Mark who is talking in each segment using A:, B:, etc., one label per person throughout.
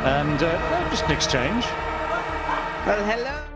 A: and just an exchange.
B: Well, hello.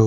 C: 2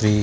C: 3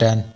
C: 10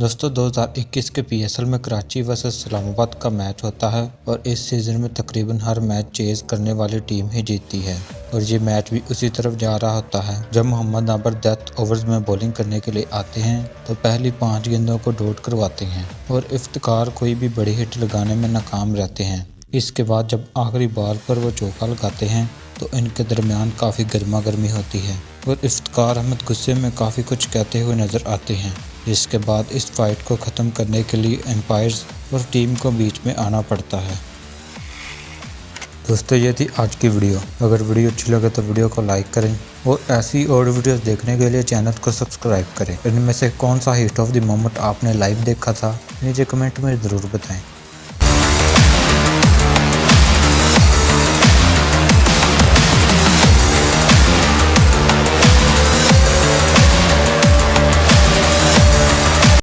C: दोस्तों 2021 के PSL में कराची वर्सेस इस्लामाबाद का मैच होता है और इस सीज़न में तकरीबन हर मैच चेज़ करने वाली टीम ही जीतती है और ये मैच भी उसी तरफ जा रहा होता है। जब मोहम्मद नाबर डेथ ओवर्स में बॉलिंग करने के लिए आते हैं तो पहली 5 गेंदों को डॉट करवाते हैं और इफ्तिकार कोई भी बड़ी हिट लगाने में नाकाम रहते हैं। इसके बाद जब आखिरी बॉल पर वो चौका लगाते हैं तो इनके दरमियान काफ़ी गर्मा गर्मी होती है और इफ्तिकार अहमद गुस्से में काफ़ी कुछ कहते हुए नज़र आते हैं, जिसके बाद इस फाइट को ख़त्म करने के लिए एम्पायर्स और टीम को बीच में आना पड़ता है। दोस्तों ये थी आज की वीडियो। अगर वीडियो अच्छी लगे तो वीडियो को लाइक करें और ऐसी और वीडियोस देखने के लिए चैनल को सब्सक्राइब करें। इनमें से कौन सा हिट ऑफ द मोमेंट आपने लाइव देखा था नीचे कमेंट में ज़रूर बताएं।